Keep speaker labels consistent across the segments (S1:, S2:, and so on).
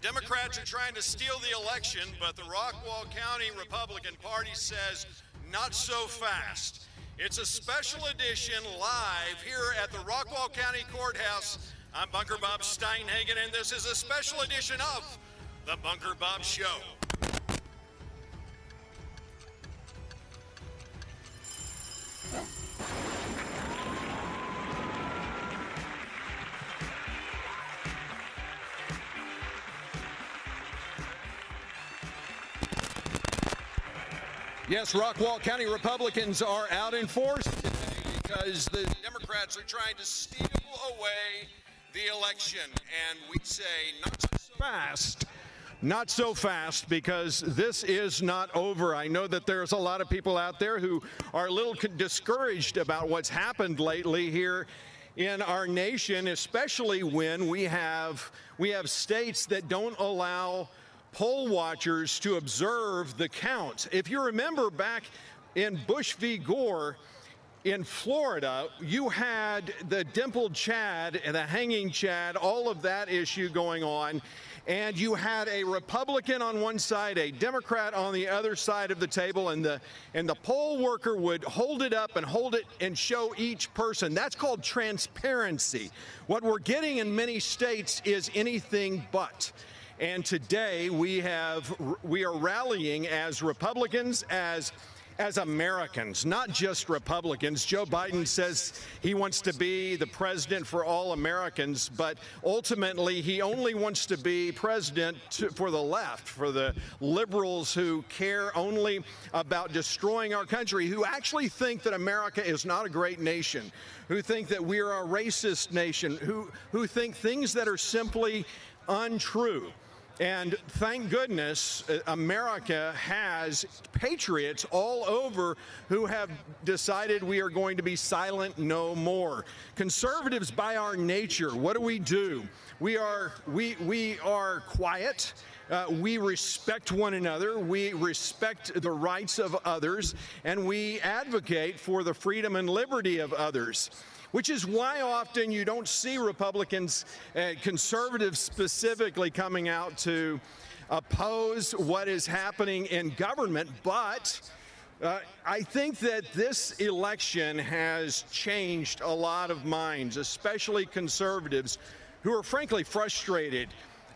S1: Democrats are trying to steal the election, but the Rockwall County Republican Party says not so fast. It's a special edition live here at the Rockwall County Courthouse. I'm Bunker Bob Steinhagen, and this is a special edition of the Bunker Bob Show. Yes, Rockwall County Republicans are out in force today because the Democrats are trying to steal away the election. And we say not so fast. Not so fast, because this is not over. I know that there's a lot of people out there who are a little discouraged about what's happened lately here in our nation, especially when we have states that don't allow poll watchers to observe the count. If you remember back in Bush v. Gore in Florida, you had the dimpled Chad and the hanging Chad, all of that issue going on, and you had a Republican on one side, a Democrat on the other side of the table, and the poll worker would hold it up and hold it and show each person. That's called transparency. What we're getting in many states is anything but. And today we are rallying as Republicans, as Americans, not just Republicans. Joe Biden says he wants to be the president for all Americans, but ultimately he only wants to be president for the left, for the liberals who care only about destroying our country, who actually think that America is not a great nation, who think that we are a racist nation, who think things that are simply untrue. And thank goodness America has patriots all over who have decided we are going to be silent no more. Conservatives by our nature, what do? We are quiet. We respect one another. We respect the rights of others, and we advocate for the freedom and liberty of others. Which is why often you don't see Republicans, conservatives specifically, coming out to oppose what is happening in government. But I think that this election has changed a lot of minds, especially conservatives who are frankly frustrated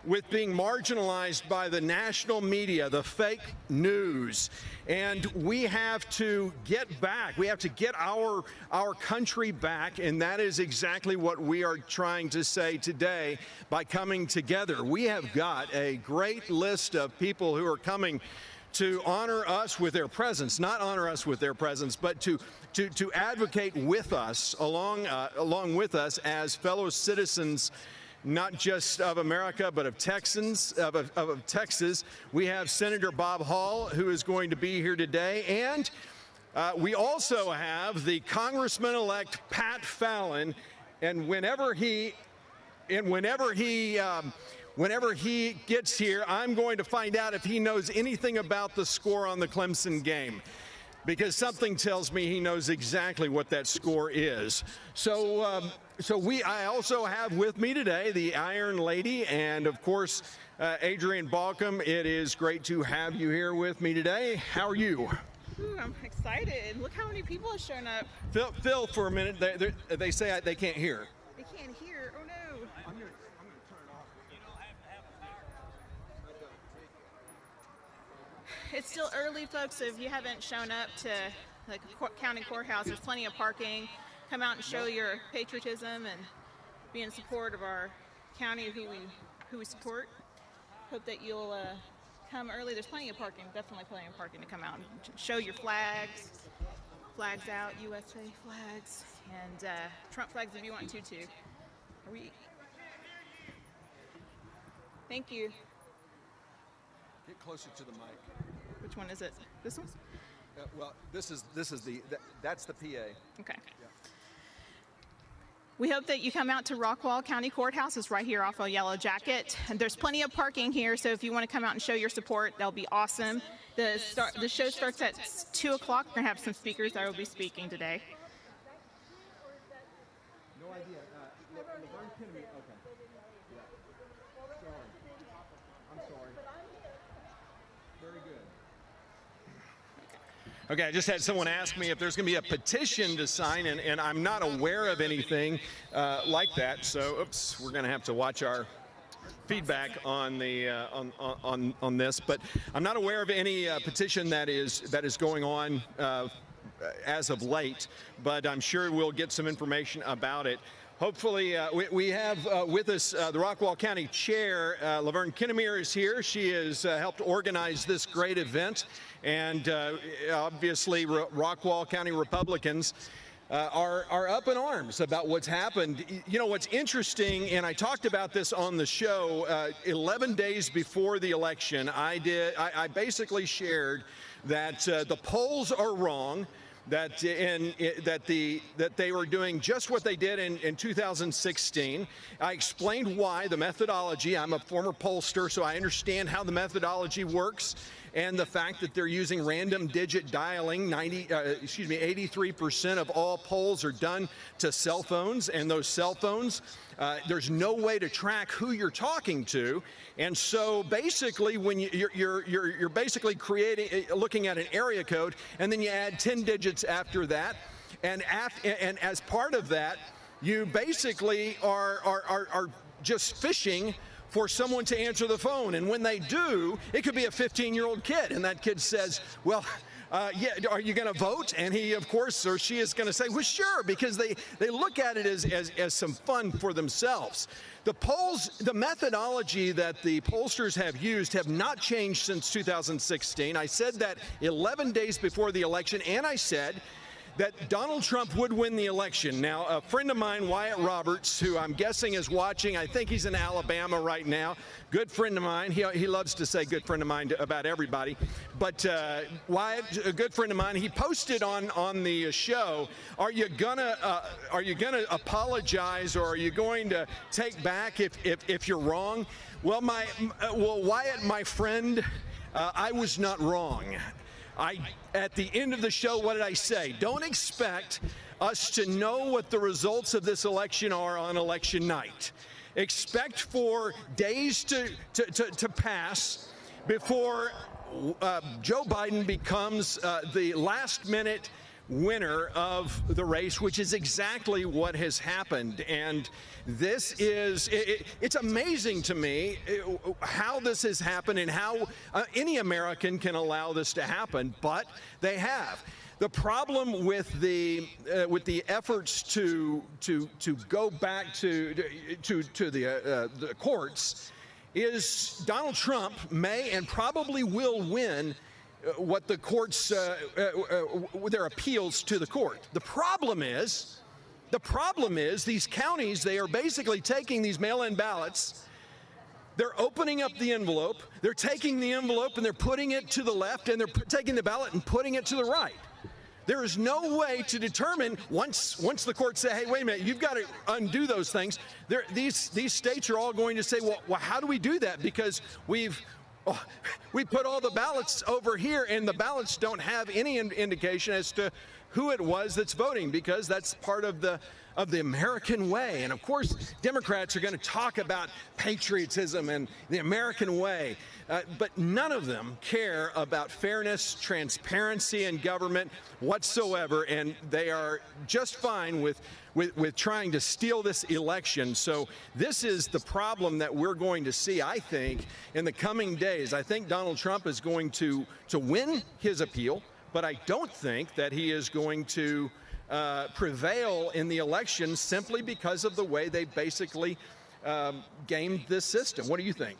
S1: with being marginalized by the national media, the fake news. And we have to get back. We have to get our country back, and that is exactly what we are trying to say today by coming together. We have got a great list of people who are coming to honor us with their presence, not honor us with their presence, but to advocate with us, along with us as fellow citizens, not just of America, but of Texans, of Texas. We have Senator Bob Hall, who is going to be here today, and we also have the Congressman-elect Pat Fallon. And whenever he gets here, I'm going to find out if he knows anything about the score on the Clemson game, because something tells me he knows exactly what that score is. So I also have with me today the Iron Lady and, of course, Adrienne Balcom. It is great to have you here with me today. How are you?
S2: Ooh, I'm excited. Look how many people have shown up.
S1: Phil, for a minute, they say they can't hear.
S2: They can't hear. Oh, no.
S1: I'm going to turn it off. You don't have to have a power.
S2: It's still early, folks, so if you haven't shown up to the county courthouse, there's plenty of parking. Come out and show your patriotism and be in support of our county, who we support. Hope that you'll come early. There's plenty of parking, definitely plenty of parking to come out and show your flags out, USA flags, and Trump flags if you want to too. Thank you.
S1: Get closer to the mic.
S2: Which one is it? This one?
S1: Well, that's the PA.
S2: Okay. Yeah. We hope that you come out to Rockwall County Courthouse. It's right here off of Yellow Jacket. And there's plenty of parking here, so if you want to come out and show your support, that'll be awesome. The show starts at 2 o'clock. We're going to have some speakers that will be speaking today.
S1: No idea. Okay. Yeah. Okay, I just had someone ask me if there's going to be a petition to sign, and I'm not aware of anything like that. So, oops, we're going to have to watch our feedback on the on this. But I'm not aware of any petition that is going on as of late. But I'm sure we'll get some information about it. Hopefully, we have with us the Rockwall County Chair, Laverne Kinnemeyer is here. She has helped organize this great event. And obviously, Rockwall County Republicans are up in arms about what's happened. You know, what's interesting, and I talked about this on the show, 11 days before the election, I basically shared that the polls are wrong, that they were doing just what they did in 2016. I explained why, the methodology. I'm a former pollster, so I understand how the methodology works, and the fact that they're using random digit dialing. 83% of all polls are done to cell phones, and those cell phones, there's no way to track who you're talking to. And so basically, when you're basically looking at an area code, and then you add 10 digits after that, and as part of that, you basically are just fishing for someone to answer the phone. And when they do, it could be a 15-year-old kid, and that kid says, well, yeah, are you going to vote? And he, of course, or she is going to say, well, sure, because they look at it as some fun for themselves. The polls, the methodology that the pollsters have used have not changed since 2016. I said that 11 days before the election, and I said that Donald Trump would win the election. Now, a friend of mine, Wyatt Roberts, who I'm guessing is watching, I think he's in Alabama right now, good friend of mine. He loves to say good friend of mine about everybody. But Wyatt, a good friend of mine, he posted on the show, are you gonna apologize, or are you going to take back if you're wrong? Well, Wyatt, my friend, I was not wrong. At the end of the show, what did I say? Don't expect us to know what the results of this election are on election night. Expect for days to pass before Joe Biden becomes the last-minute winner of the race, which is exactly what has happened. And this is, it's amazing to me how this has happened and how any American can allow this to happen, but they have. The problem with the efforts to go back to the courts is Donald Trump may and probably will win what the courts, their appeals to the court. The problem is these counties, they are basically taking these mail-in ballots, they're opening up the envelope, they're taking the envelope and they're putting it to the left, and they're taking the ballot and putting it to the right. There is no way to determine, once the courts say, hey, wait a minute, you've got to undo those things, these states are all going to say, well, how do we do that? Because we put all the ballots over here, and the ballots don't have any indication as to who it was that's voting, because that's part of the American way. And of course, Democrats are going to talk about patriotism and the American way, but none of them care about fairness, transparency in government whatsoever, and they are just fine with trying to steal this election. So this is the problem that we're going to see, I think, in the coming days. I think Donald Trump is going to win his appeal, but I don't think that he is going to prevail in the election simply because of the way they basically gamed this system. What do you think?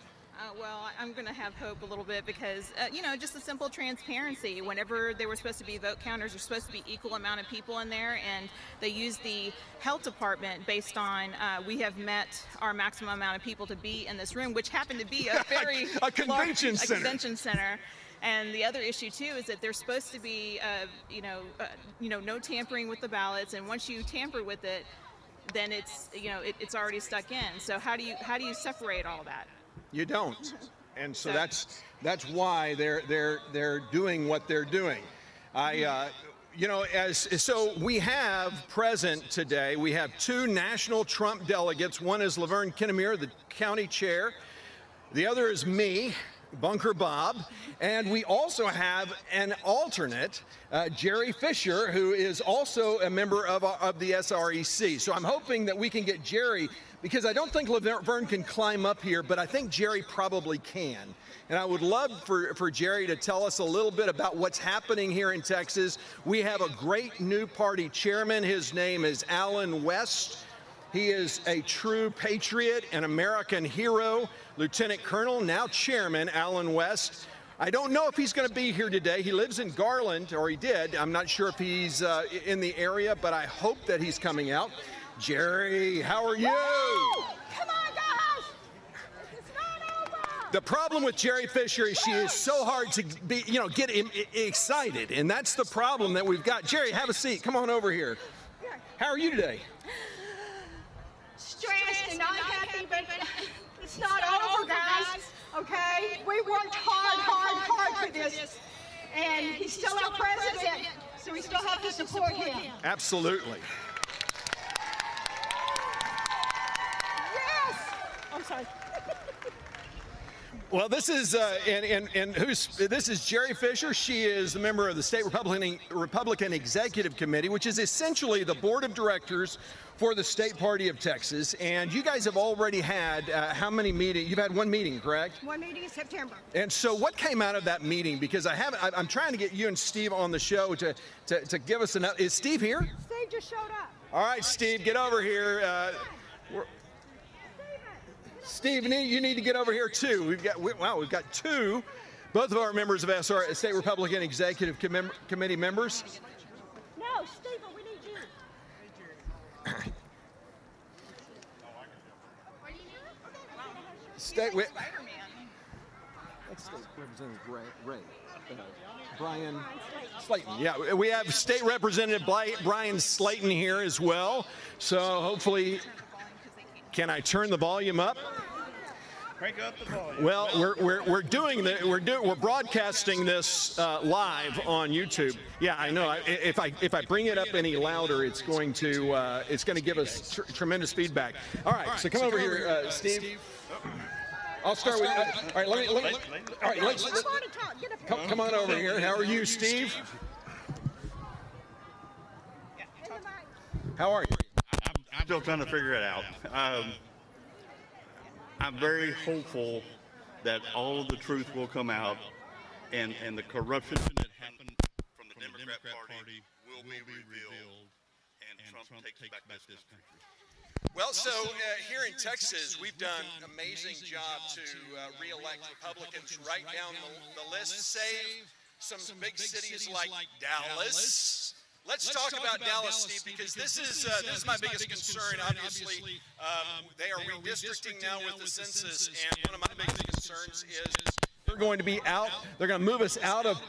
S2: Well, I'm going to have hope a little bit because, you know, just the simple transparency. Whenever there were supposed to be vote counters, there's supposed to be equal amount of people in there, and they used the health department based on we have met our maximum amount of people to be in this room, which happened to be a very
S1: a convention center.
S2: A convention center. And the other issue too is that there's supposed to be, no tampering with the ballots, and once you tamper with it, then it's, it's already stuck in. So how do you separate all that?
S1: You don't, and so that's why they're doing what they're doing. So we have present today, we have two national Trump delegates. One is Laverne Kinnemeyer, the county chair. The other is me. Bunker Bob, and we also have an alternate, Jerry Fisher, who is also a member of the SREC. So I'm hoping that we can get Jerry, because I don't think Laverne can climb up here, but I think Jerry probably can. And I would love for Jerry to tell us a little bit about what's happening here in Texas. We have a great new party chairman. His name is Alan West. He is a true patriot, an American hero, Lieutenant Colonel, now Chairman Alan West. I don't know if he's going to be here today. He lives in Garland, or he did. I'm not sure if he's in the area, but I hope that he's coming out. Jerry, how are you?
S3: Woo! Come on, guys! It's not over!
S1: The problem with Jerry Fisher is she is so hard to be, get excited, and that's the problem that we've got. Jerry, have a seat. Come on over here. How are you today?
S3: Stressed and not happy, but it's not over, guys. Okay? We worked hard for this. And he's still our president, so we still have to support him.
S1: Absolutely.
S3: Yes! I'm sorry.
S1: Well, this is this is Jerry Fisher. She is a member of the State Republican Executive Committee, which is essentially the board of directors for the State Party of Texas. And you guys have already had how many meetings? You've had one meeting, correct?
S3: One meeting in September.
S1: And so, what came out of that meeting? Because I'm trying to get you and Steve on the show to give us enough. Is Steve here?
S3: Steve just showed up.
S1: All right, Steve, get over here. Steve, you need to get over here too. We've got two, both of our members of State Republican Executive Committee members.
S3: No, Steve, we need you.
S1: State Representative Brian Slayton. Yeah, we have State Representative Brian Slayton here as well. So hopefully, can I turn the volume up?
S4: Crank up the volume.
S1: Well, we're broadcasting this live on YouTube. Yeah, I know. If I bring it up any louder, it's going to give us tremendous feedback. All right, so come over here, Steve. I'll start with. All right, let me. All right, let's come on over here. How are you, Steve? How are you?
S4: I'm still trying to figure it out. I'm very hopeful that all of the truth will come out, and the corruption that happened from the Democrat Party will be revealed, and Trump takes back this country.
S1: Well, so here in Texas, we've done an amazing job to re-elect Republicans right down the list, save some big cities like Dallas. Let's talk about Dallas, Steve, because this is my biggest concern. Obviously, they are redistricting now with the census, and one of my biggest concerns is they're going to be out. They're going to move us out of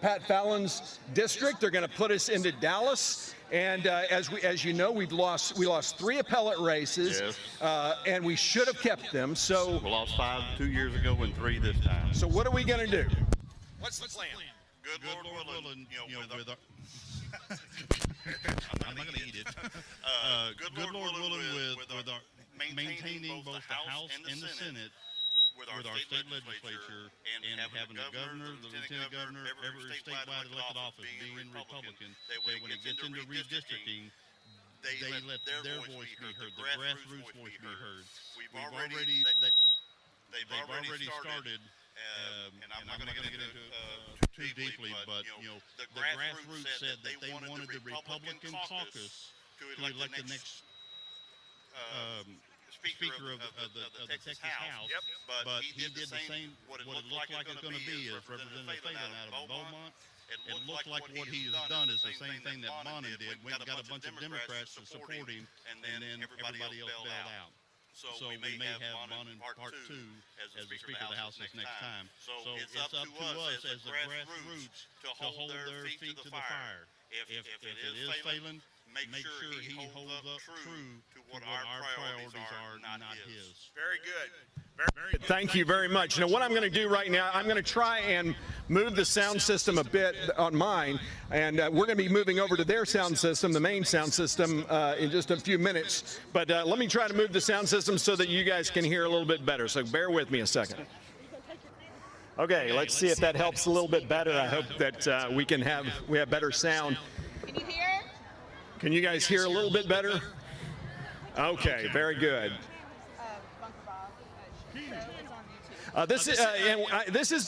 S1: Pat Fallon's district. They're going to put us into Dallas. And as you know, we lost 3 appellate races,
S4: yes.
S1: And we should have kept them. So
S4: we lost 5 2 years ago and 3 this time.
S1: So what are we going to do? What's the plan?
S4: Good Lord willing, with our
S5: I'm not going to eat it. Good Lord willing, with our maintaining both the House and the Senate, with our state legislature, and having a governor, the lieutenant governor, every statewide elected office being Republican, that when it gets into redistricting, they let their voice be heard, the grassroots voice be heard. They've already started. And I'm not going to get into too deeply, but the grassroots said that they wanted the Republican caucus to elect the next Speaker of the Texas House.
S4: Yep.
S5: But he did the same. What it looked like it's going to be is Representative Phelan out of Beaumont. It looked like what he has done is the same thing that Bonin did. We got a bunch of Democrats to support him, and then everybody else bailed out. So we may have Bonin Part 2 as the Speaker of the House this next time. So it's up to us as the grassroots to hold their feet to the fire. If it is Phelan, make sure he holds up true to what our priorities are, not his.
S1: Very good. Very good. Thank you very much. Now, what I'm going to do right now, I'm going to try and move the sound system a bit on mine, and we're going to be moving over to their sound system, the main sound system, in just a few minutes. But let me try to move the sound system so that you guys can hear a little bit better. So bear with me a second. Okay, let's see if that helps a little bit better. I hope that we have better sound.
S2: Can you hear?
S1: Can you guys hear a little bit better? Okay, very good. This is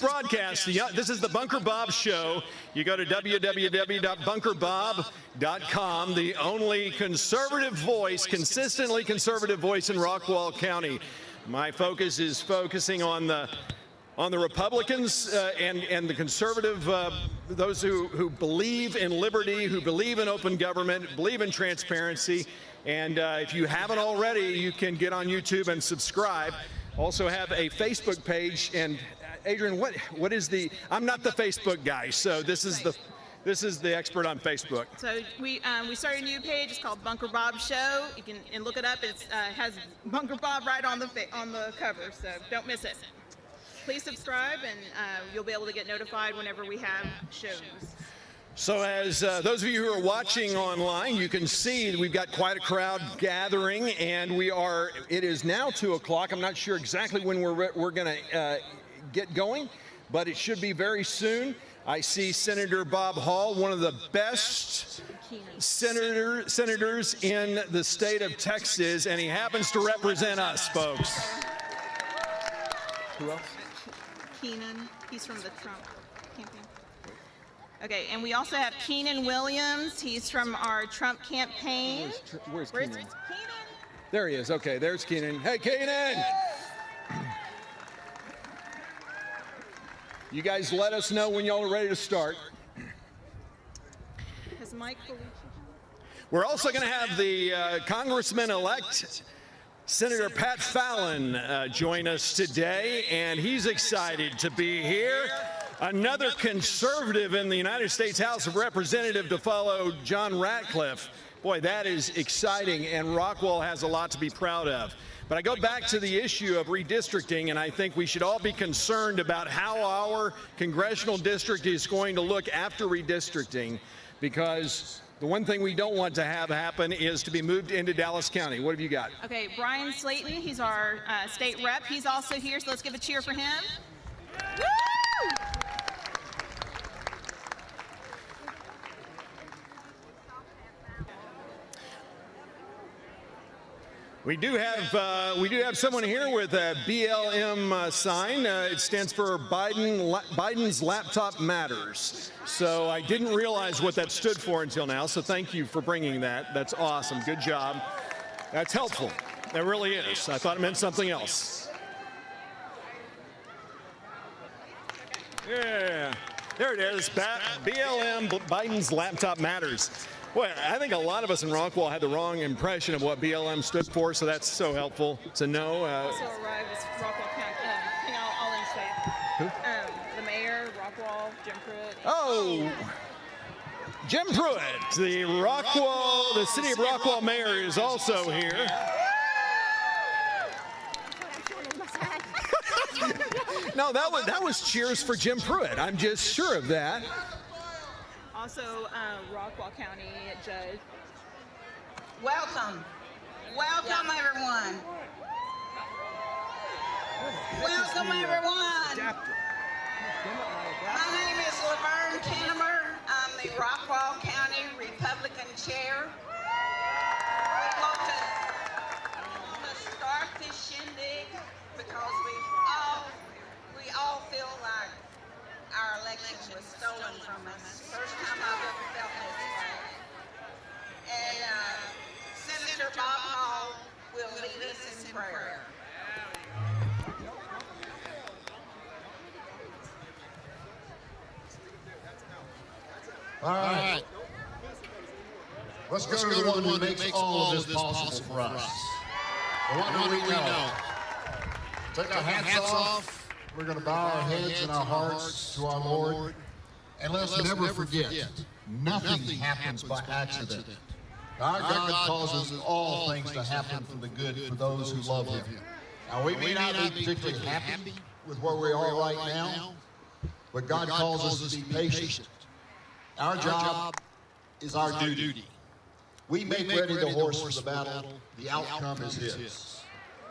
S1: broadcast. This is the Bunker Bob Show. You go to www.bunkerbob.com, the only conservative voice, consistently conservative voice in Rockwall County. My focus is focusing on the Republicans and the conservative, those who believe in liberty, who believe in open government, believe in transparency. And if you haven't already, you can get on YouTube and subscribe. Also have a Facebook page. And Adrian, what is the? I'm not the Facebook guy, so this is the expert on Facebook.
S2: So we started a new page. It's called Bunker Bob Show. You can look it up. It has Bunker Bob right on the cover, so don't miss it. Please subscribe, and you'll be able to get notified whenever we have shows.
S1: So as those of you who are watching online, you can see we've got quite a crowd gathering, and it is now 2 o'clock. I'm not sure exactly when we're going to get going, but it should be very soon. I see Senator Bob Hall, one of the best senators in the state of Texas, and he happens to represent us, folks. Who else?
S2: Keenan, he's from the Trump campaign. Okay, and we also have Keenan Williams. He's from our Trump campaign.
S1: Where's Keenan?
S2: Keenan?
S1: There he is. Okay, there's Keenan. Hey, Keenan! You guys let us know when y'all are ready to start.
S2: Has Mike Felici?
S1: We're also going to have the Congressman-elect Senator Pat Fallon join us today, and he's excited to be here. Another conservative in the United States House of Representatives to follow John Ratcliffe. Boy, that is exciting, and Rockwall has a lot to be proud of. But I go back to the issue of redistricting, and I think we should all be concerned about how our congressional district is going to look after redistricting, because the one thing we don't want to have happen is to be moved into Dallas County. What have you got?
S2: Okay, Brian Slayton, he's our state rep. He's also here, so let's give a cheer for him. Woo!
S1: We do have someone here with a BLM sign. It stands for Biden's Laptop Matters. So I didn't realize what that stood for until now. So thank you for bringing that. That's awesome. Good job. That's helpful. That really is. I thought it meant something else. Yeah, there it is. BLM, Biden's Laptop Matters. Boy, I think a lot of us in Rockwall had the wrong impression of what BLM stood for, so that's so helpful to know.
S2: Also arrived as Rockwall County, all in state.
S1: Who?
S2: The mayor, Rockwall, Jim Pruitt.
S1: Oh, Jim Pruitt, the city of Rockwall mayor, is also here. No, that was cheers for Jim Pruitt. I'm just sure of that.
S2: Also, Rockwall County Judge.
S6: Welcome. Welcome, everyone. Welcome, everyone. My name is Laverne Kennemer. I'm the Rockwall County Republican Chair. We want to start this shindig because we all feel like our election was stolen from us. First time I've ever felt this way. And Senator Bob Hall will lead us in prayer.
S7: All right. Let's go to the one who makes all of this possible for us. The one who we know. Take our hats off. We're going to bow our heads and our hearts to our Lord. And let's never forget, nothing happens by accident. Our God causes all things to happen for the good for those who love Him. Now, we may not be particularly happy with where we are right now, but God calls us to be patient. Our job is our duty. We make ready the horse for the battle. The outcome is His.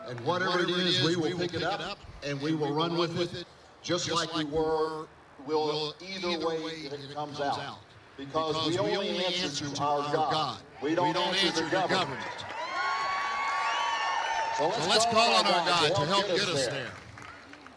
S7: And whatever it is, we will pick it up and we will run with it, just like we will either way that it comes out. Because we only answer to our God. We don't answer to government. So let's call on our God to help get us there.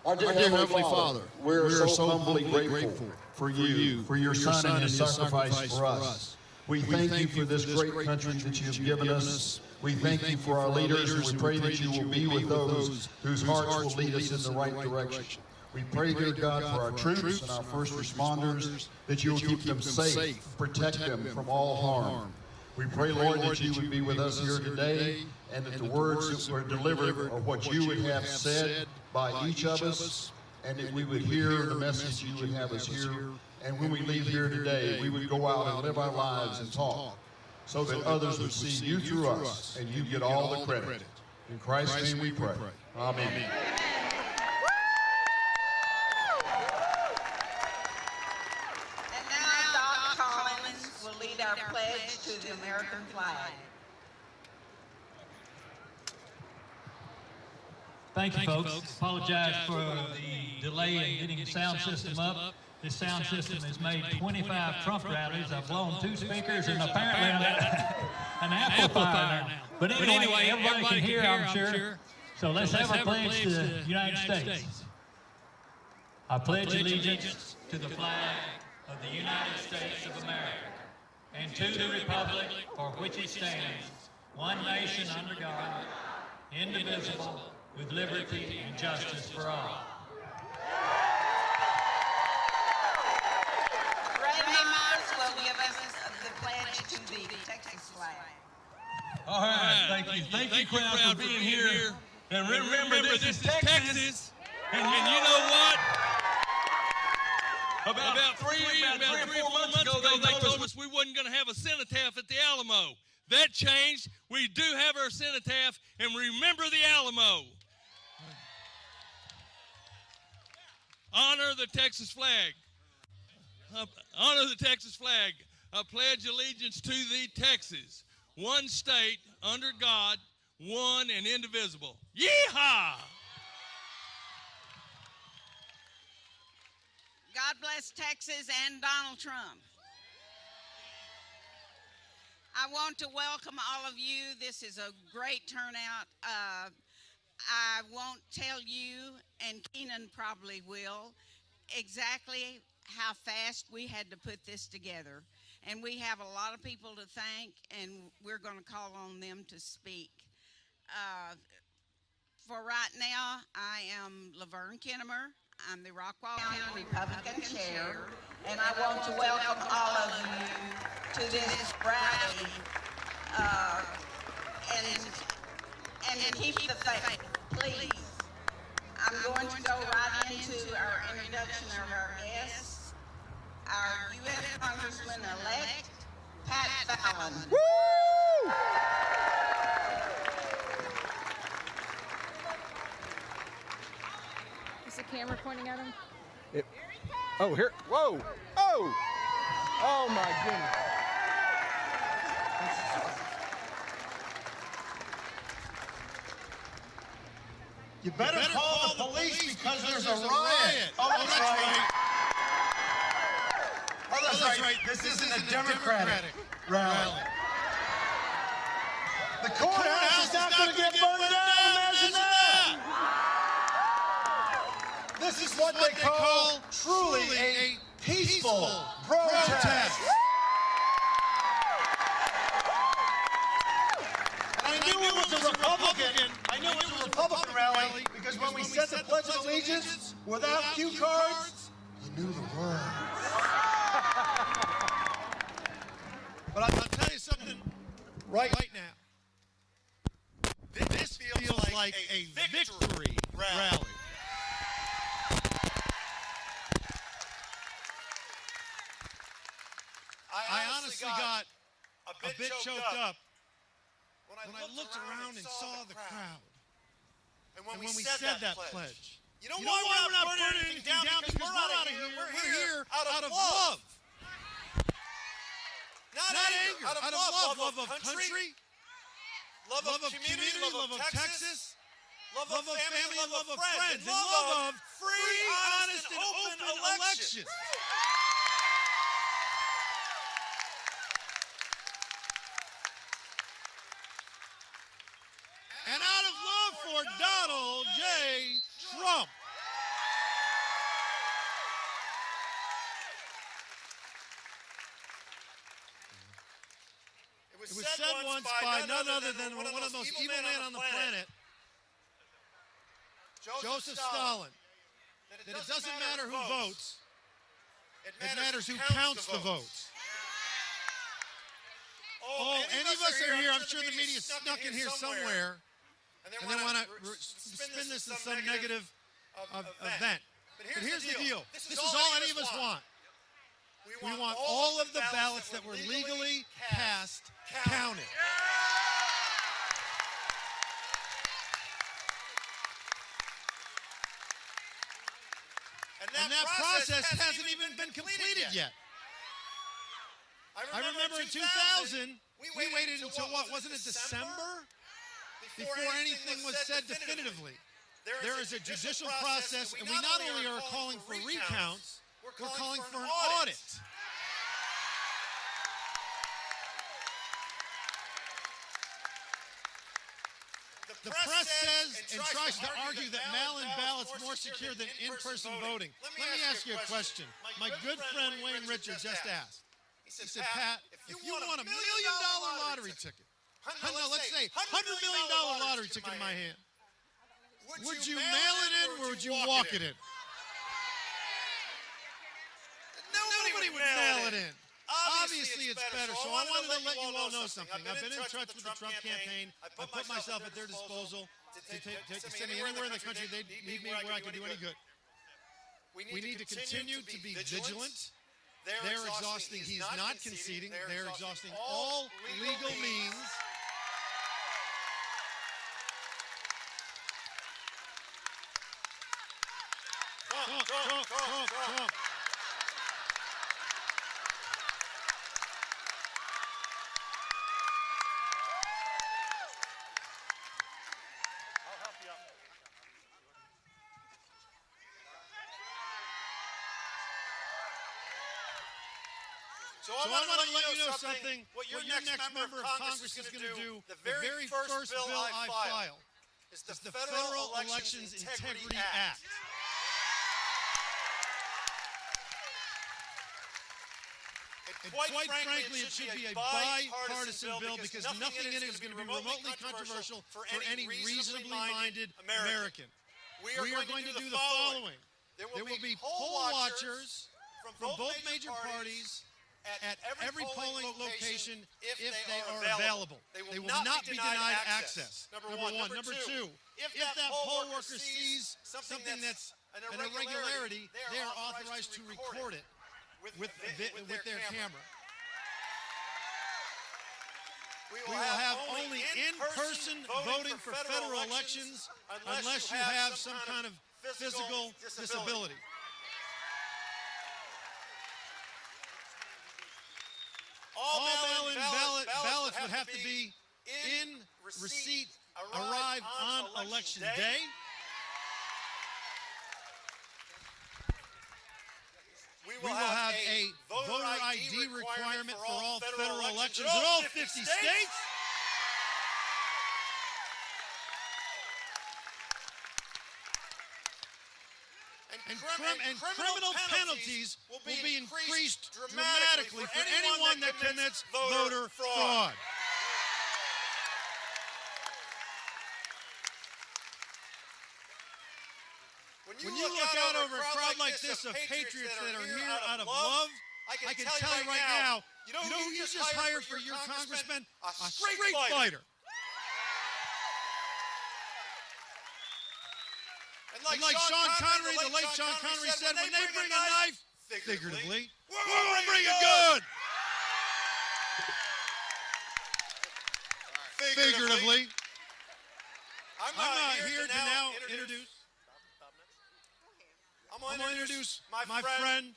S7: Our dear Heavenly Father, we're so humbly grateful for you, for your Son and his sacrifice for us. We thank you for this great country that you have given us. We thank you for our leaders, and we pray that you will be with those whose hearts will lead us in the right direction. We pray, dear God, for our troops and our first responders, that you will keep them safe, protect them from all harm. We pray, Lord, that you would be with us here today, and that the words that were delivered are what you would have said by each of us, and that we would hear the message you would have us hear. And when we leave here today, we would go out and live our lives and talk, so that others would see you through us, and you get all the credit. In Christ's name we pray. Amen.
S6: And now Doc Collins will lead our pledge to the American flag.
S8: Thank you, folks. Apologize for the delay in getting the sound system up. This sound system has made 25 Trump rallies. I've blown 2 speakers and apparently an amplifier now. But anyway, everybody can hear, I'm sure. So let's have a pledge to the United States. I pledge allegiance to the flag of the United States of America and to the republic for which it stands, one nation under God, indivisible, with liberty and justice for all.
S6: Will give us the pledge to the Texas flag.
S8: All right, thank you, crowd, for being here. And remember, this is Texas. And you know what? About three or 4 months ago, they told us we wasn't going to have a cenotaph at the Alamo. That changed. We do have our cenotaph, and remember the Alamo. Honor the Texas flag. Honor the Texas flag. I pledge allegiance to the Texas, one state under God, one and indivisible. Yeehaw!
S6: God bless Texas and Donald Trump. I want to welcome all of you. This is a great turnout. I won't tell you, and Keenan probably will, exactly how fast we had to put this together. And we have a lot of people to thank, and we're going to call on them to speak. For right now, I am Laverne Kinnemer. I'm the Rockwall County Republican Chair, and I want to welcome all of you to this rally and keep the faith, please. I'm going to go right into our introduction of our guests. Our U.S. Congressman-elect, Pat Fallon. Woo!
S2: Is the camera pointing at him?
S1: Oh, here. Whoa. Oh. Oh, my goodness.
S7: You better call the police because there's a riot. Oh, that's right. Oh, that's right. This isn't a Democratic rally. The courthouse is not going to get burned down. Imagine that. This is what they call truly a peaceful protest. And I knew it was a Republican. I knew it was a Republican rally because when we said the Pledge of Allegiance without cue cards, you knew the words. But I'll tell you something right now. This feels like a victory rally. I honestly got a bit choked up when I looked around and saw the crowd. And when we said that pledge. You know why we're not burning anything down? Because we're out of here. We're here out of love. Not anger. Out of love of country, love of community, love of Texas,
S9: love of family, and love of friends, and love of free, honest, and open elections. And out of love for Donald J. Trump. It was said once by none other than one of the most evil men on the planet, Joseph Stalin, that it doesn't matter who votes, it matters who counts the votes. Oh, any of us are here, I'm sure the media snuck in here somewhere, and they want to spin this in some negative event. But here's the deal. This is all any of us want. We want all of the ballots that were legally cast counted. And that process hasn't even been completed yet. I remember in 2000, we waited until what, wasn't it December? Before anything was said definitively. There is a judicial process, and we not only are calling for recounts, we're calling for an audit. The press says and tries to argue that mail-in ballots more secure than in-person voting. Let me ask you a question. My good friend Wayne Richard just asked. He said, Pat, if you want $1 million lottery ticket, let's say $100 million lottery ticket in my hand, would you mail it in or would you walk it in? Nobody would mail it in. Obviously, it's better, so I wanted to let you all know something. I've been in touch with the Trump campaign. I put myself at their disposal to send me anywhere in the country they need me where I can do any good. We need to continue to be vigilant. They're exhausting. He's not conceding. They're exhausting all legal means. Trump. So I want to let you know something. What your next member of Congress is going to do, the very first bill I file, is the Federal Elections Integrity Act. And quite frankly, it should be a bipartisan bill because nothing in it is going to be remotely controversial for any reasonably minded American. We are going to do the following. There will be poll watchers from both major parties at every polling location if they are available. They will not be denied access. Number one. Number two, if that poll worker sees something that's an irregularity, they are authorized to record it with their camera. We will have only in-person voting for federal elections unless you have some kind of physical disability. All mail-in ballots would have to be in receipt, arrive on election day. We will have a voter ID requirement for all federal elections in all 50 states. And criminal penalties will be increased dramatically for anyone that commits voter fraud. When you look out over a crowd like this of patriots that are here out of love, I can tell you right now, you know who you just hired for your congressman? A straight fighter. And like Sean Connery, the late Sean Connery said, when they bring a knife, figuratively, we're going to bring a gun. Figuratively. I'm not here to now introduce. I'm going to introduce my friend,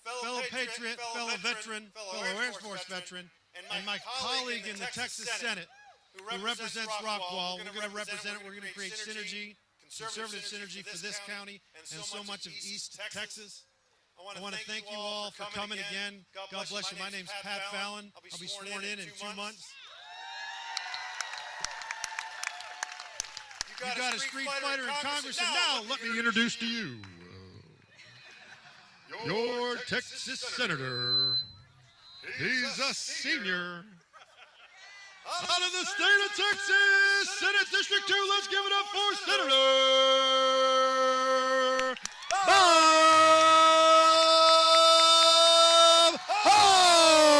S9: fellow patriot, fellow veteran, fellow Air Force veteran, and my colleague in the Texas Senate, who represents Rockwall. We're going to represent it. We're going to create synergy, conservative synergy for this county and so much of East Texas. I want to thank you all for coming again. God bless you. My name's Pat Fallon. I'll be sworn in 2 months. You got a street fighter in Congress, and now let me introduce to you your Texas Senator. He's a senior. Out of the state of Texas, Senate District 2, let's give it up for Senator Bob Hall.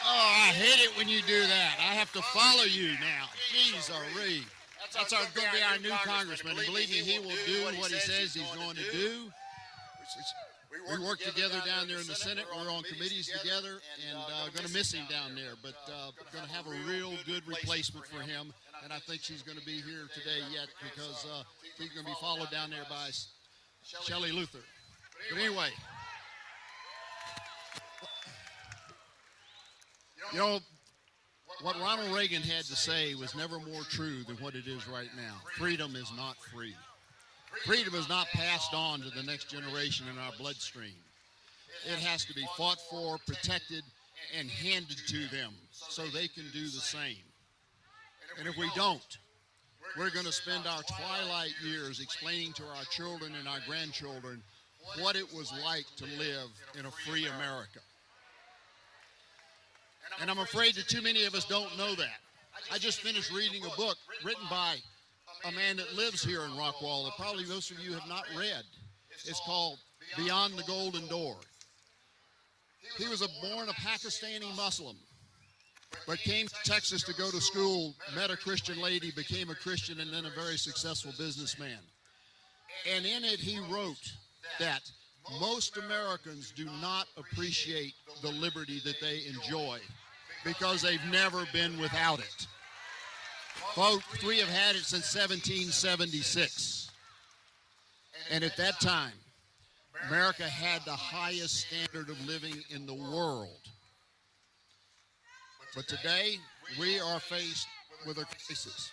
S7: Oh, I hate it when you do that. I have to follow you now. Jeez, Reed. That's going to be our new congressman. And believe me, he will do what he says he's going to do. We work together down there in the Senate. We're on committees together, and going to miss him down there. But going to have a real good replacement for him. And I think she's going to be here today yet because he's going to be followed down there by Shelley Luther. But anyway, you know, what Ronald Reagan had to say was never more true than what it is right now. Freedom is not free. Freedom is not passed on to the next generation in our bloodstream. It has to be fought for, protected, and handed to them so they can do the same. And if we don't, we're going to spend our twilight years explaining to our children and our grandchildren what it was like to live in a free America. And I'm afraid that too many of us don't know that. I just finished reading a book written by a man that lives here in Rockwall that probably most of you have not read. It's called Beyond the Golden Door. He was born a Pakistani Muslim, but came to Texas to go to school, met a Christian lady, became a Christian, and then a very successful businessman. And in it he wrote that most Americans do not appreciate the liberty that they enjoy because they've never been without it. Folks, we have had it since 1776. And at that time, America had the highest standard of living in the world. But today, we are faced with a crisis.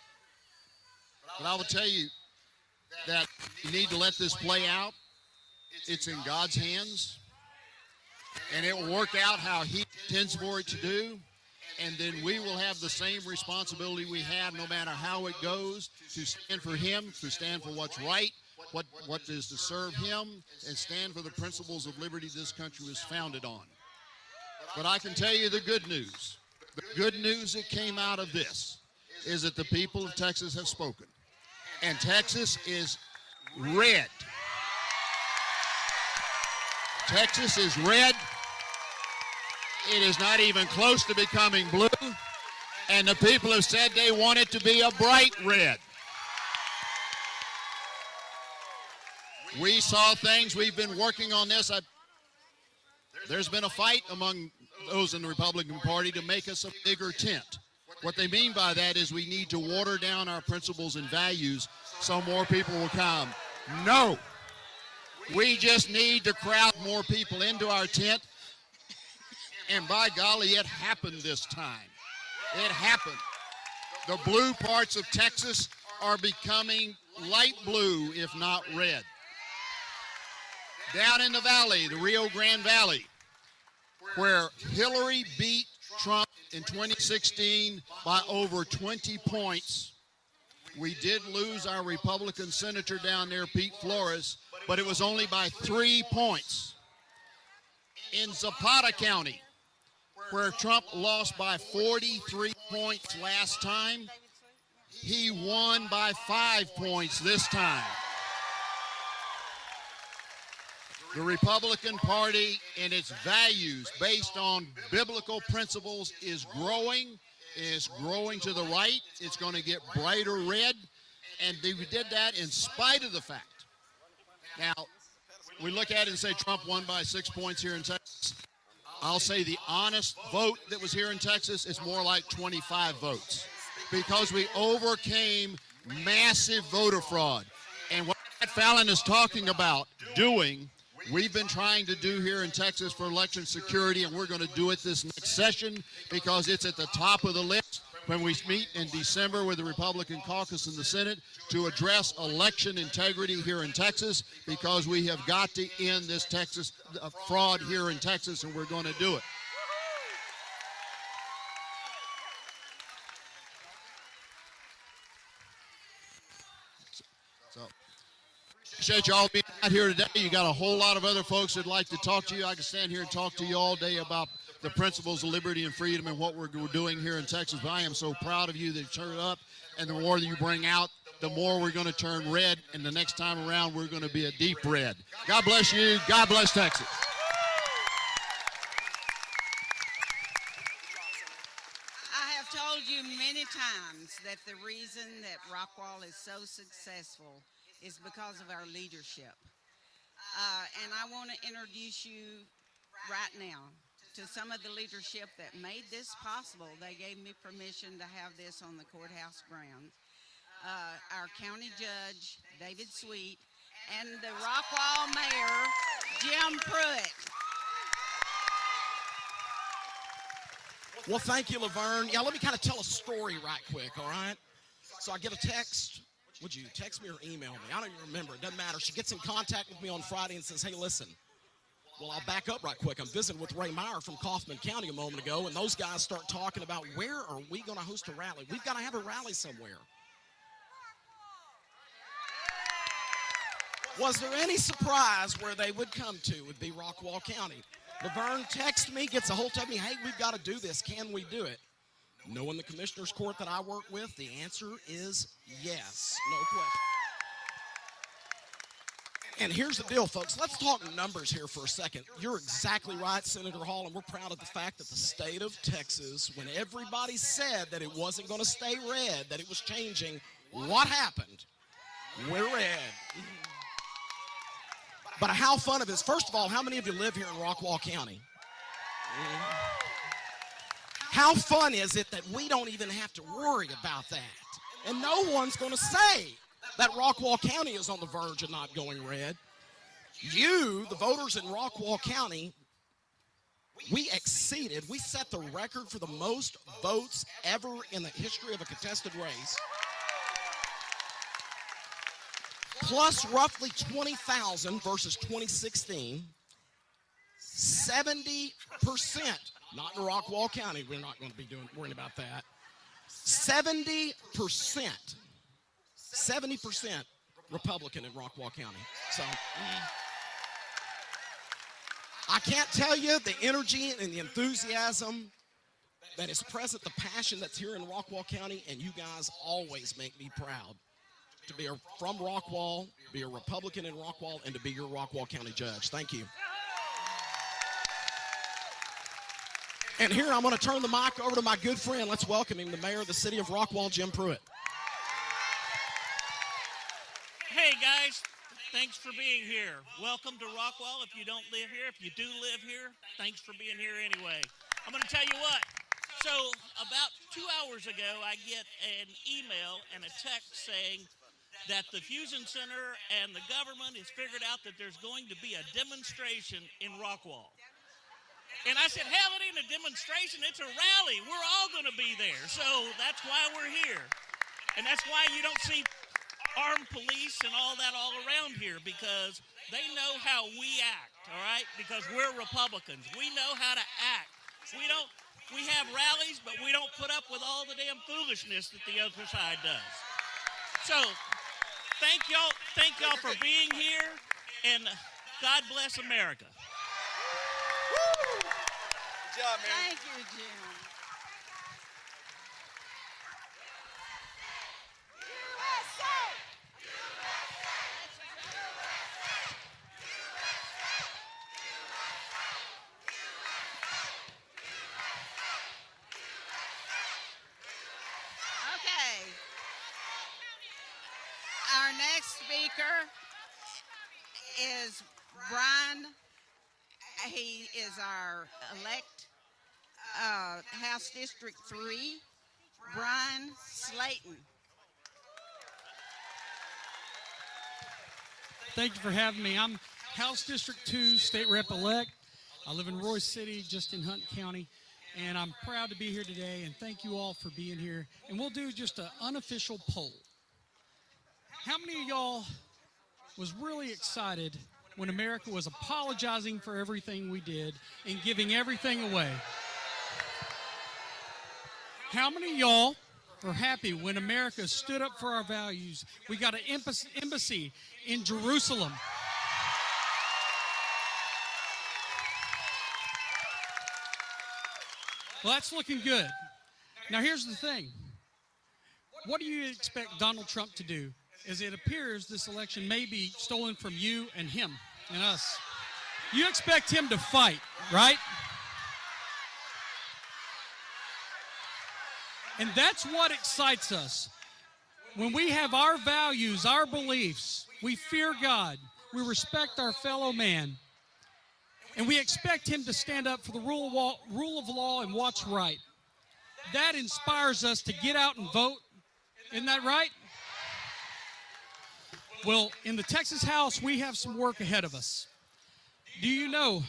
S7: But I will tell you that you need to let this play out. It's in God's hands. And it will work out how He intends for it to do. And then we will have the same responsibility we have no matter how it goes to stand for Him, to stand for what's right, what is to serve Him, and stand for the principles of liberty this country was founded on. But I can tell you the good news. The good news that came out of this is that the people of Texas have spoken. And Texas is red. Texas is red. It is not even close to becoming blue. And the people have said they want it to be a bright red. We saw things. We've been working on this. There's been a fight among those in the Republican Party to make us a bigger tent. What they mean by that is we need to water down our principles and values so more people will come. No. We just need to crowd more people into our tent. And by golly, it happened this time. It happened. The blue parts of Texas are becoming light blue, if not red. Down in the valley, the Rio Grande Valley, where Hillary beat Trump in 2016 by over 20 points. We did lose our Republican senator down there, Pete Flores, but it was only by 3 points. In Zapata County, where Trump lost by 43 points last time, he won by 5 points this time. The Republican Party and its values based on biblical principles is growing. It's growing to the right. It's going to get brighter red. And we did that in spite of the fact. Now, we look at it and say Trump won by 6 points here in Texas. I'll say the honest vote that was here in Texas is more like 25 votes because we overcame massive voter fraud. And what Pat Fallon is talking about doing we've been trying to do here in Texas for election security, and we're going to do it this next session because it's at the top of the list when we meet in December with the Republican caucus in the Senate to address election integrity here in Texas, because we have got to end this Texas fraud here in Texas, and we're going to do it. So, appreciate you all being out here today. You got a whole lot of other folks that'd like to talk to you. I can stand here and talk to you all day about the principles of liberty and freedom and what we're doing here in Texas. But I am so proud of you that you turn up, and the more that you bring out, the more we're going to turn red, and the next time around we're going to be a deep red. God bless you. God bless Texas.
S6: I have told you many times that the reason that Rockwall is so successful is because of our leadership. And I want to introduce you right now to some of the leadership that made this possible. They gave me permission to have this on the courthouse grounds. Our county judge, David Sweet, and the Rockwall mayor, Jim Pruitt.
S10: Well, thank you, Laverne. Yeah, let me kind of tell a story right quick, all right? So I get a text. Would you text me or email me? I don't even remember. It doesn't matter. She gets in contact with me on Friday and says, hey, listen. Well, I'll back up right quick. I'm visiting with Ray Meyer from Kaufman County a moment ago, and those guys start talking about where are we going to host a rally? We've got to have a rally somewhere. Was there any surprise where they would come to? Would be Rockwall County. Laverne texts me, gets a hold of me, hey, we've got to do this. Can we do it? Knowing the commissioner's court that I work with, the answer is yes. No question. And here's the deal, folks. Let's talk numbers here for a second. You're exactly right, Senator Hall, and we're proud of the fact that the state of Texas, when everybody said that it wasn't going to stay red, that it was changing, what happened? We're red. But how fun it is. First of all, how many of you live here in Rockwall County? How fun is it that we don't even have to worry about that? And no one's going to say that Rockwall County is on the verge of not going red. You, the voters in Rockwall County, we set the record for the most votes ever in the history of a contested race. Plus roughly 20,000 versus 2016, 70%, not in Rockwall County, we're not going to be worrying about that, 70% Republican in Rockwall County. So I can't tell you the energy and the enthusiasm that is present, the passion that's here in Rockwall County, and you guys always make me proud to be from Rockwall, be a Republican in Rockwall, and to be your Rockwall County judge. Thank you. And here I'm going to turn the mic over to my good friend. Let's welcome him, the mayor of the city of Rockwall, Jim Pruitt.
S11: Hey guys, thanks for being here. Welcome to Rockwall. If you don't live here, if you do live here, thanks for being here anyway. I'm going to tell you what. So about 2 hours ago, I get an email and a text saying that the Fusion Center and the government has figured out that there's going to be a demonstration in Rockwall. And I said, hell, it ain't a demonstration, it's a rally. We're all going to be there. So that's why we're here. And that's why you don't see armed police and all that all around here, because they know how we act, all right? Because we're Republicans. We know how to act. We have rallies, but we don't put up with all the damn foolishness that the other side does. So thank y'all for being here, and God bless America.
S1: Good job, man.
S6: Thank you, Jim. Okay. Our next speaker is Brian. He is our elect House District 3, Brian Slayton.
S12: Thank you for having me. I'm House District 2 State Rep-elect. I live in Royce City, just in Hunt County, and I'm proud to be here today, and thank you all for being here. And we'll do just an unofficial poll. How many of y'all was really excited when America was apologizing for everything we did and giving everything away? How many of y'all are happy when America stood up for our values? We got an embassy in Jerusalem. Well, that's looking good. Now, here's the thing. What do you expect Donald Trump to do? As it appears this election may be stolen from you and him and us. You expect him to fight, right? And that's what excites us. When we have our values, our beliefs, we fear God, we respect our fellow man, and we expect him to stand up for the rule of law and what's right. That inspires us to get out and vote. Isn't that right? Well, in the Texas House, we have some work ahead of us. Do you know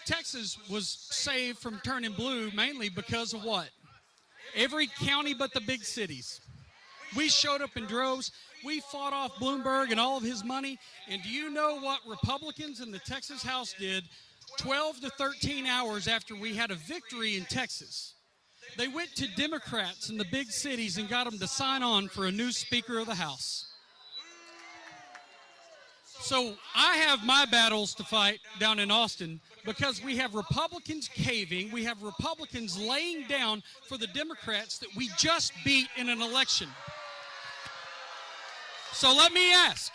S12: Texas was saved from turning blue mainly because of what? Every county but the big cities. We showed up in droves. We fought off Bloomberg and all of his money. And do you know what Republicans in the Texas House did 12 to 13 hours after we had a victory in Texas? They went to Democrats in the big cities and got them to sign on for a new Speaker of the House. So I have my battles to fight down in Austin because we have Republicans caving, we have Republicans laying down for the Democrats that we just beat in an election. So let me ask,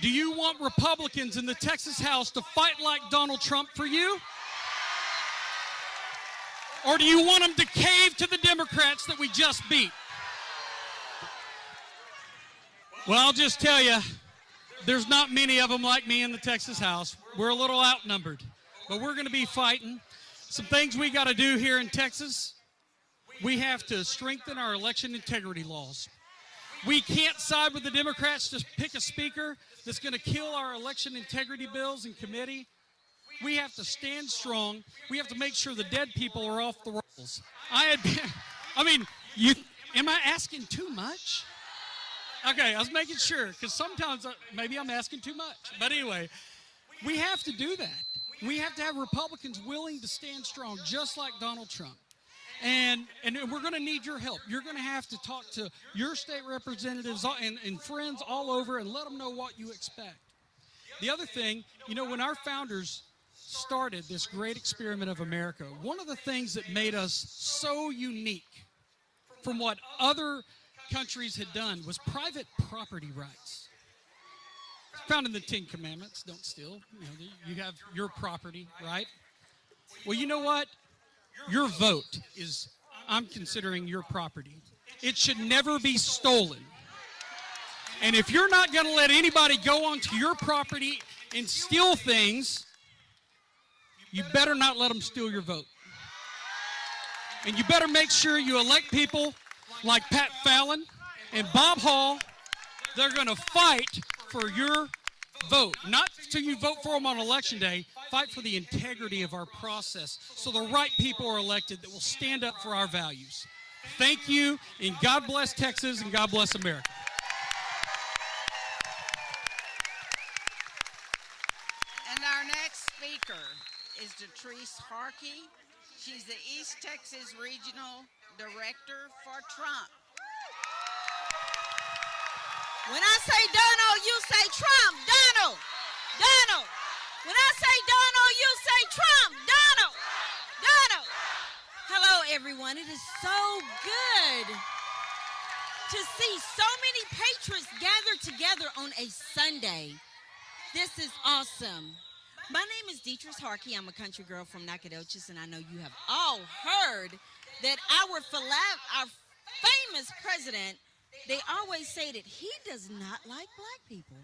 S12: do you want Republicans in the Texas House to fight like Donald Trump for you? Or do you want them to cave to the Democrats that we just beat? Well, I'll just tell you, there's not many of them like me in the Texas House. We're a little outnumbered, but we're going to be fighting. Some things we got to do here in Texas. We have to strengthen our election integrity laws. We can't side with the Democrats to pick a speaker that's going to kill our election integrity bills in committee. We have to stand strong. We have to make sure the dead people are off the rolls. Am I asking too much? Okay, I was making sure, because sometimes maybe I'm asking too much. But anyway, we have to do that. We have to have Republicans willing to stand strong, just like Donald Trump. And we're going to need your help. You're going to have to talk to your state representatives and friends all over and let them know what you expect. The other thing, when our founders started this great experiment of America, one of the things that made us so unique from what other countries had done was private property rights. Found in the 10 Commandments, don't steal. You have your property, right? Well, you know what? Your vote is, I'm considering your property. It should never be stolen. And if you're not going to let anybody go onto your property and steal things, you better not let them steal your vote. And you better make sure you elect people like Pat Fallon and Bob Hall. They're going to fight for your vote. Not so you vote for them on Election Day. Fight for the integrity of our process so the right people are elected that will stand up for our values. Thank you, and God bless Texas, and God bless America.
S6: And our next speaker is Detrice Harkey. She's the East Texas Regional Director for Trump.
S13: When I say Donald, you say Trump. Donald. Donald. When I say Donald, you say Trump. Donald. Donald. Hello, everyone. It is so good to see so many patriots gathered together on a Sunday. This is awesome. My name is Detrice Harkey. I'm a country girl from Nacogdoches, and I know you have all heard that our famous president, they always say that he does not like black people.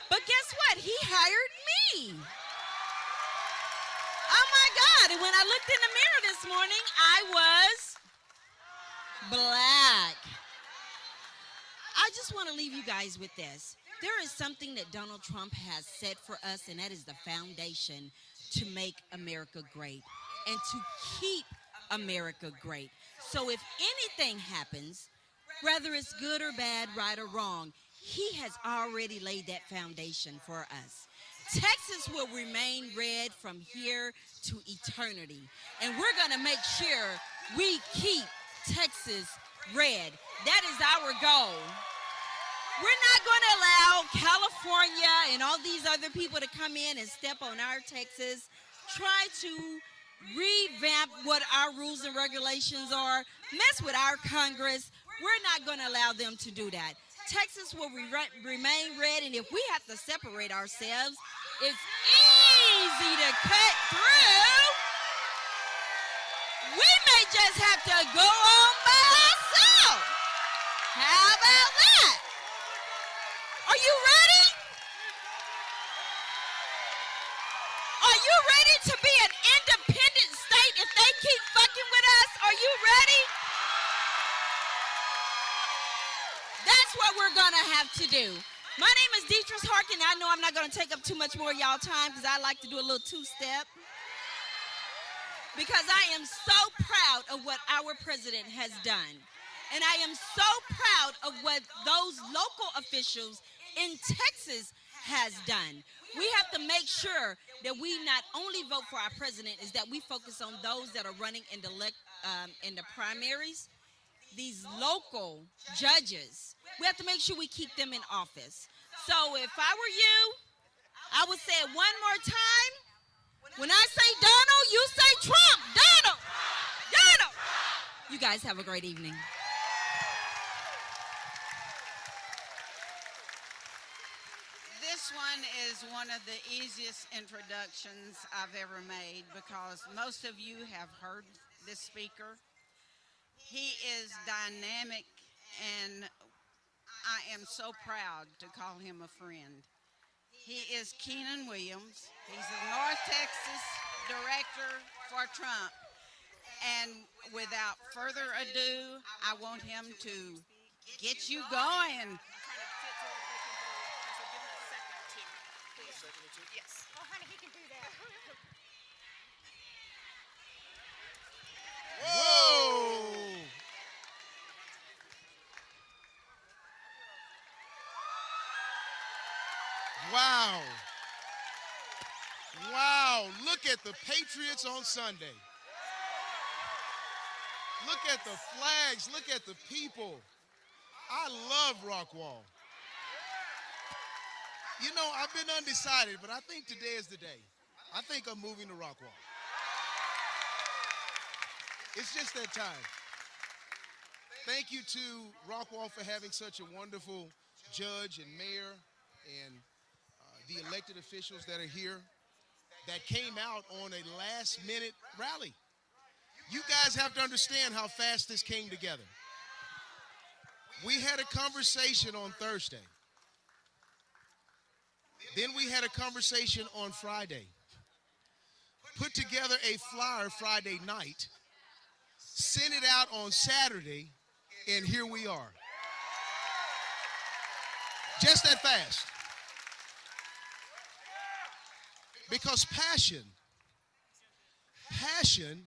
S13: But guess what? He hired me. Oh, my God. And when I looked in the mirror this morning, I was black. I just want to leave you guys with this. There is something that Donald Trump has set for us, and that is the foundation to make America great and to keep America great. So if anything happens, whether it's good or bad, right or wrong, he has already laid that foundation for us. Texas will remain red from here to eternity, and we're going to make sure we keep Texas red. That is our goal. We're not going to allow California and all these other people to come in and step on our Texas, try to revamp what our rules and regulations are, mess with our Congress. We're not going to allow them to do that. Texas will remain red, and if we have to separate ourselves, it's easy to cut through. We may just have to go on by ourselves. How about that? Are you ready? Are you ready to be an independent state if they keep fucking with us? Are you ready? That's what we're going to have to do. My name is Deatrice Harkin. I know I'm not going to take up too much more of y'all time because I like to do a little two-step. Because I am so proud of what our president has done. And I am so proud of what those local officials in Texas has done. We have to make sure that we not only vote for our president, is that we focus on those that are running in the primaries, these local judges. We have to make sure we keep them in office. So if I were you, I would say it one more time. When I say Donald, you say Trump. Donald! Donald! You guys have a great evening.
S6: This one is one of the easiest introductions I've ever made because most of you have heard this speaker. He is dynamic, and I am so proud to call him a friend. He is Keenan Williams. He's the North Texas director for Trump. And without further ado, I want him to get you going.
S3: Yes. Oh, honey, he can do that.
S9: Whoa! Wow. Wow. Look at the Patriots on Sunday. Look at the flags. Look at the people. I love Rockwall. You know, I've been undecided, but I think today is the day. I think I'm moving to Rockwall. It's just that time. Thank you to Rockwall for having such a wonderful judge and mayor and the elected officials that are here that came out on a last-minute rally. You guys have to understand how fast this came together. We had a conversation on Thursday. Then we had a conversation on Friday. Put together a flyer Friday night, sent it out on Saturday, and here we are. Just that fast. Because passion